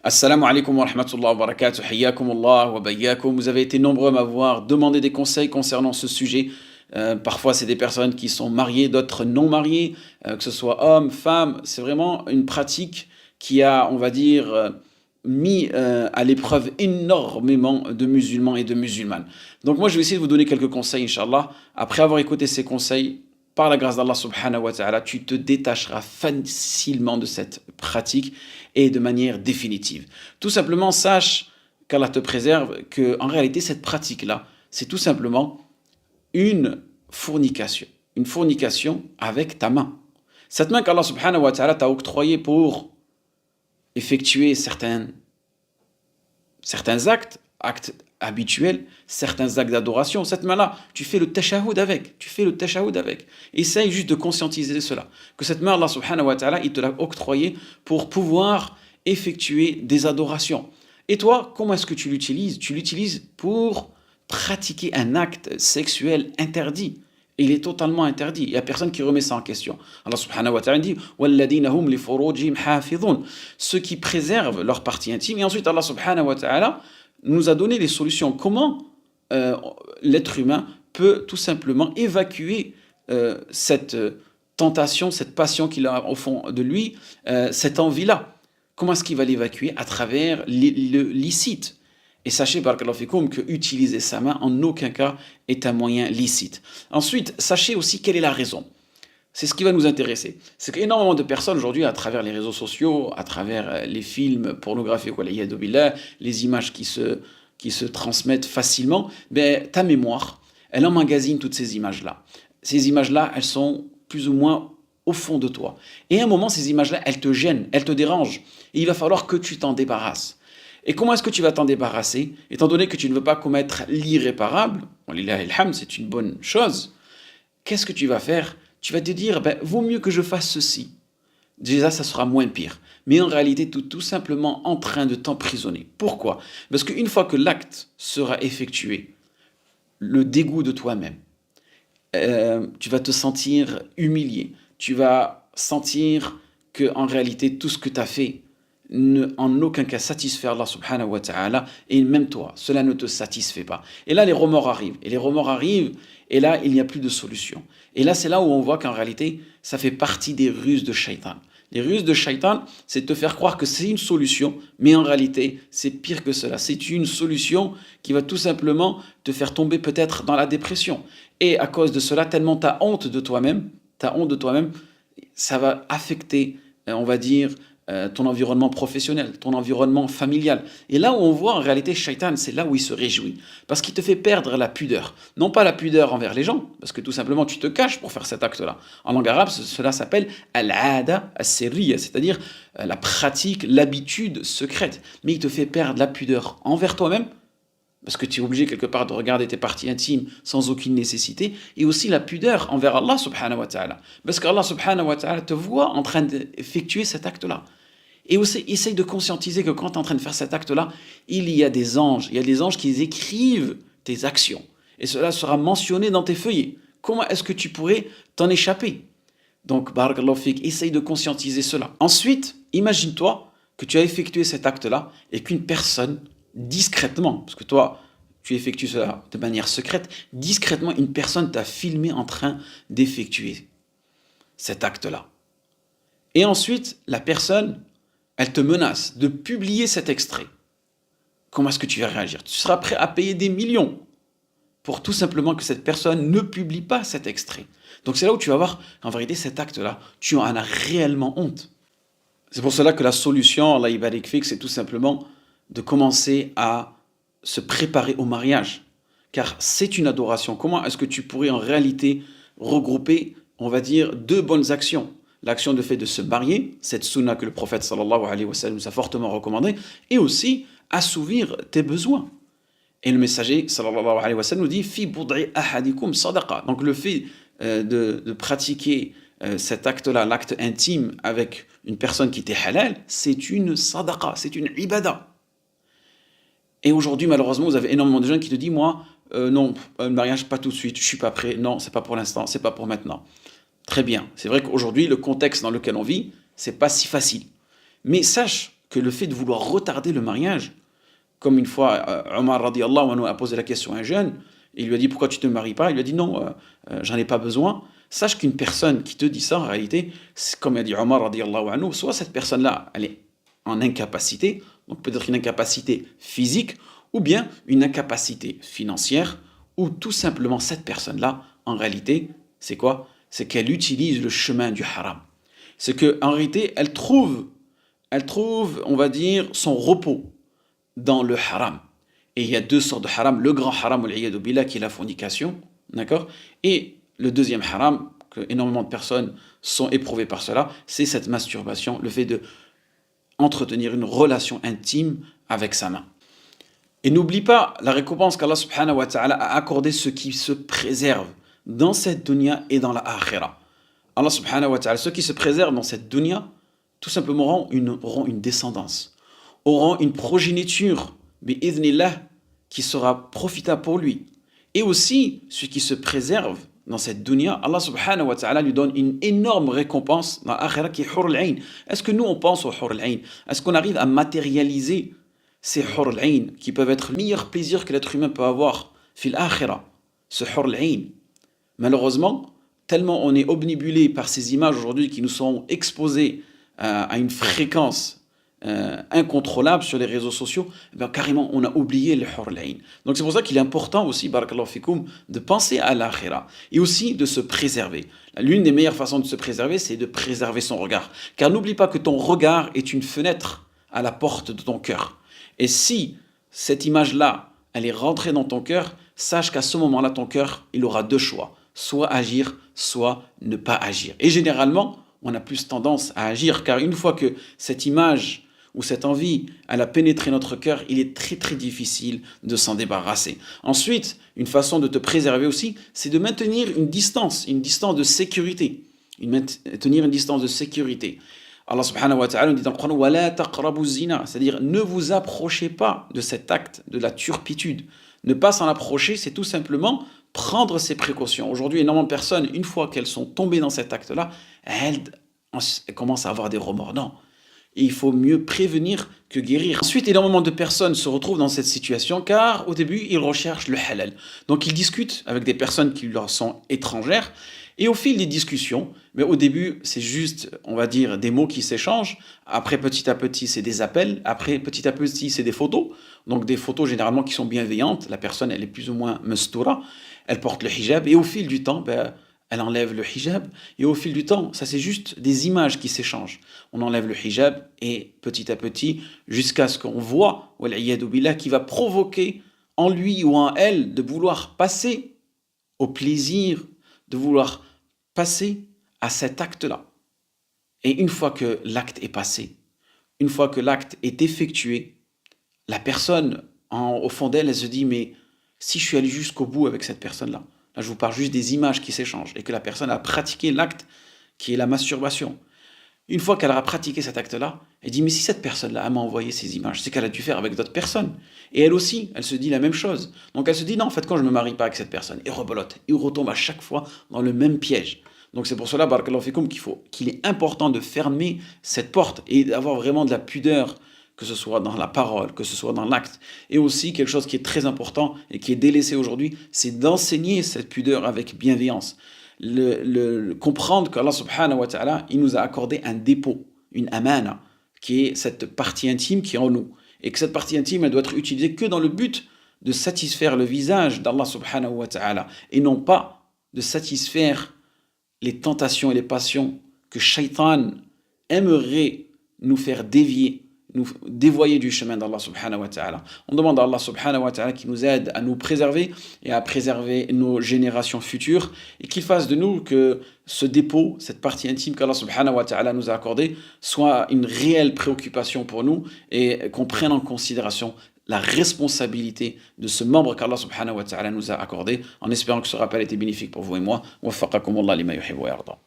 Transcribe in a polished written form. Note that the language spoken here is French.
Assalamu alaikum wa rahmatullahi wa barakatuh, hayyakum Allah wa bayyakum. Vous avez été nombreux à m'avoir demandé des conseils concernant ce sujet. Parfois, c'est des personnes qui sont mariées, d'autres non mariées, que ce soit hommes, femmes. C'est vraiment une pratique qui a, on va dire, mis à l'épreuve énormément de musulmans et de musulmanes. Donc moi, je vais essayer de vous donner quelques conseils, Inch'Allah. Après avoir écouté ces conseils, par la grâce d'Allah subhanahu wa ta'ala, tu te détacheras facilement de cette pratique et de manière définitive. Tout simplement, sache qu'Allah te préserve, que en réalité, cette pratique-là, c'est tout simplement une fornication. Une fornication avec ta main. Cette main qu'Allah subhanahu wa ta'ala t'a octroyée pour effectuer certains actes habituels, certains actes d'adoration. Cette main-là, tu fais le tashahhud avec. Essaye juste de conscientiser cela. Que cette main, Allah subhanahu wa ta'ala, il te l'a octroyée pour pouvoir effectuer des adorations. Et toi, comment est-ce que tu l'utilises? Tu l'utilises pour pratiquer un acte sexuel interdit. Il est totalement interdit. Il n'y a personne qui remet ça en question. Allah subhanahu wa ta'ala dit وَالَّذِينَ هُمْ لِفُرُوجِهِمْ حَافِظُونَ, ceux qui préservent leur partie intime. Et ensuite, Allah subhanahu wa ta'ala nous a donné les solutions. Comment l'être humain peut tout simplement évacuer cette tentation, cette passion qu'il a au fond de lui, cette envie-là. Comment est-ce qu'il va l'évacuer? À travers le licite. Et sachez, barakallahu fikoum, que utiliser sa main en aucun cas est un moyen licite. Ensuite, sachez aussi quelle est la raison. C'est ce qui va nous intéresser. C'est qu'énormément de personnes aujourd'hui, à travers les réseaux sociaux, à travers les films pornographiques, les images qui se transmettent facilement, ta mémoire, elle emmagasine toutes ces images-là. Ces images-là, elles sont plus ou moins au fond de toi. Et à un moment, ces images-là, elles te gênent, elles te dérangent. Et il va falloir que tu t'en débarrasses. Et comment est-ce que tu vas t'en débarrasser? Étant donné que tu ne veux pas commettre l'irréparable, c'est une bonne chose, qu'est-ce que tu vas faire? Tu vas te dire, vaut mieux que je fasse ceci. Déjà, ça sera moins pire. Mais en réalité, tu es tout simplement en train de t'emprisonner. Pourquoi? Parce qu'une fois que l'acte sera effectué, le dégoût de toi-même, tu vas te sentir humilié. Tu vas sentir que en réalité, tout ce que tu as fait en aucun cas satisfaire Allah subhanahu wa ta'ala, et même toi, cela ne te satisfait pas. Et là, les remords arrivent. Et là, il n'y a plus de solution. Et là, c'est là où on voit qu'en réalité, ça fait partie des ruses de Shaitan. Les ruses de Shaitan, c'est de te faire croire que c'est une solution, mais en réalité, c'est pire que cela. C'est une solution qui va tout simplement te faire tomber peut-être dans la dépression. Et à cause de cela, tellement tu as honte de toi-même, ça va affecter, on va dire, ton environnement professionnel, ton environnement familial. Et là où on voit en réalité Shaitan, c'est là où il se réjouit. Parce qu'il te fait perdre la pudeur. Non pas la pudeur envers les gens, parce que tout simplement tu te caches pour faire cet acte-là. En langue arabe, cela s'appelle al-ada as-sirriya, c'est-à-dire la pratique, l'habitude secrète. Mais il te fait perdre la pudeur envers toi-même, parce que tu es obligé quelque part de regarder tes parties intimes sans aucune nécessité, et aussi la pudeur envers Allah subhanahu wa ta'ala. Parce qu'Allah subhanahu wa ta'ala te voit en train d'effectuer cet acte-là. Et aussi, essaye de conscientiser que quand tu es en train de faire cet acte-là, il y a des anges qui écrivent tes actions. Et cela sera mentionné dans tes feuillets. Comment est-ce que tu pourrais t'en échapper? Donc, barakallahu fik, essaye de conscientiser cela. Ensuite, imagine-toi que tu as effectué cet acte-là et qu'une personne, discrètement, parce que toi, tu effectues cela de manière secrète, discrètement, une personne t'a filmé en train d'effectuer cet acte-là. Et ensuite, la personne, elle te menace de publier cet extrait. Comment est-ce que tu vas réagir? Tu seras prêt à payer des millions pour tout simplement que cette personne ne publie pas cet extrait. Donc c'est là où tu vas voir, en vérité, cet acte-là, tu en as réellement honte. C'est pour cela que la solution, Allah yabarik fik, c'est tout simplement de commencer à se préparer au mariage. Car c'est une adoration. Comment est-ce que tu pourrais en réalité regrouper, on va dire, deux bonnes actions? L'action de fait de se marier, cette sunna que le prophète sallallahu alayhi wa sallam nous a fortement recommandé, et aussi assouvir tes besoins. Et le messager sallallahu alayhi wa sallam nous dit fi bud'i ahadikum sadaqa. Donc le fait de pratiquer cet acte-là, l'acte intime avec une personne qui était halal, c'est une sadaqa, c'est une ibada. Et aujourd'hui, malheureusement, vous avez énormément de gens qui te disent, moi, non, le mariage, pas tout de suite, je suis pas prêt, non, c'est pas pour l'instant, c'est pas pour maintenant. Très bien, c'est vrai qu'aujourd'hui, le contexte dans lequel on vit, c'est pas si facile. Mais sache que le fait de vouloir retarder le mariage, comme une fois Omar radiallahu anhu a posé la question à un jeune, et il lui a dit pourquoi tu ne te maries pas, il lui a dit non, j'en ai pas besoin. Sache qu'une personne qui te dit ça, en réalité, comme a dit Omar radiallahu anhu, soit cette personne-là, elle est en incapacité, donc peut-être une incapacité physique, ou bien une incapacité financière, ou tout simplement cette personne-là, en réalité, c'est quoi? C'est qu'elle utilise le chemin du haram. C'est qu'en réalité, elle trouve, on va dire, son repos dans le haram. Et il y a deux sortes de haram. Le grand haram, al-iyadu billah, qui est la fornication, d'accord? Et le deuxième haram, que énormément de personnes sont éprouvées par cela, c'est cette masturbation, le fait de entretenir une relation intime avec sa main. Et n'oublie pas la récompense qu'Allah subhanahu wa ta'ala a accordée ceux qui se préservent dans cette dunya et dans la akhira. Allah subhanahu wa ta'ala, ceux qui se préservent dans cette dunya, tout simplement auront une descendance, auront une progéniture, bi'idhnillah, qui sera profitable pour lui. Et aussi, ceux qui se préservent dans cette dunya, Allah subhanahu wa ta'ala lui donne une énorme récompense dans l'akhira qui est hur al-ayn. Est-ce que nous on pense au hur al-ayn? Est-ce qu'on arrive à matérialiser ces hur al-ayn qui peuvent être le meilleur plaisir que l'être humain peut avoir fil akhira, ce hur al-ayn? Malheureusement, tellement on est obnubilé par ces images aujourd'hui qui nous sont exposées à une fréquence incontrôlable sur les réseaux sociaux, eh bien, carrément on a oublié le hur al-ayn. Donc c'est pour ça qu'il est important aussi, barakallahu fikoum, de penser à l'akhira et aussi de se préserver. L'une des meilleures façons de se préserver, c'est de préserver son regard. Car n'oublie pas que ton regard est une fenêtre à la porte de ton cœur. Et si cette image-là, elle est rentrée dans ton cœur, sache qu'à ce moment-là, ton cœur, il aura deux choix. Soit agir, soit ne pas agir. Et généralement, on a plus tendance à agir, car une fois que cette image ou cette envie, elle a pénétré notre cœur, il est très très difficile de s'en débarrasser. Ensuite, une façon de te préserver aussi, c'est de maintenir une distance de sécurité. Tenir une distance de sécurité. Allah subhanahu wa ta'ala nous dit dans le Coran, وَلَا تَقْرَبُوا الزِّنَا, c'est-à-dire ne vous approchez pas de cet acte, de la turpitude. Ne pas s'en approcher, c'est tout simplement prendre ses précautions. Aujourd'hui, énormément de personnes, une fois qu'elles sont tombées dans cet acte-là, elles commencent à avoir des remords. Non. Et il faut mieux prévenir que guérir. Ensuite, énormément de personnes se retrouvent dans cette situation car au début, ils recherchent le halal. Donc, ils discutent avec des personnes qui leur sont étrangères et au fil des discussions, mais au début, c'est juste, on va dire, des mots qui s'échangent. Après, petit à petit, c'est des appels. Après, petit à petit, c'est des photos. Donc, des photos généralement qui sont bienveillantes. La personne, elle est plus ou moins mestoura. Elle porte le hijab et au fil du temps, elle enlève le hijab, et au fil du temps, ça c'est juste des images qui s'échangent. On enlève le hijab, et petit à petit, jusqu'à ce qu'on voit, wal'iyadu billah, qui va provoquer en lui ou en elle de vouloir passer au plaisir, de vouloir passer à cet acte-là. Et une fois que l'acte est passé, une fois que l'acte est effectué, la personne, au fond d'elle, elle se dit, mais si je suis allé jusqu'au bout avec cette personne-là, là, je vous parle juste des images qui s'échangent et que la personne a pratiqué l'acte qui est la masturbation. Une fois qu'elle aura pratiqué cet acte-là, elle dit, mais si cette personne-là m'a envoyé ces images, c'est qu'elle a dû faire avec d'autres personnes. Et elle aussi, elle se dit la même chose. Donc elle se dit, non, en fait, quand je ne me marie pas avec cette personne, et rebelote, et retombe à chaque fois dans le même piège. Donc c'est pour cela, barakallahu fikoum, qu'il est important de fermer cette porte et d'avoir vraiment de la pudeur, que ce soit dans la parole, que ce soit dans l'acte. Et aussi, quelque chose qui est très important et qui est délaissé aujourd'hui, c'est d'enseigner cette pudeur avec bienveillance. Comprendre qu'Allah subhanahu wa ta'ala, il nous a accordé un dépôt, une amana, qui est cette partie intime qui est en nous. Et que cette partie intime, elle doit être utilisée que dans le but de satisfaire le visage d'Allah subhanahu wa ta'ala, et non pas de satisfaire les tentations et les passions que Shaitan aimerait nous faire dévier, nous dévoyer du chemin d'Allah subhanahu wa ta'ala. On demande à Allah subhanahu wa ta'ala qui nous aide à nous préserver et à préserver nos générations futures et qu'il fasse de nous que ce dépôt, cette partie intime qu'Allah subhanahu wa ta'ala nous a accordée soit une réelle préoccupation pour nous et qu'on prenne en considération la responsabilité de ce membre qu'Allah subhanahu wa ta'ala nous a accordé en espérant que ce rappel était bénéfique pour vous et moi. Waffaqakumullah lima yuhibbu wa yarda.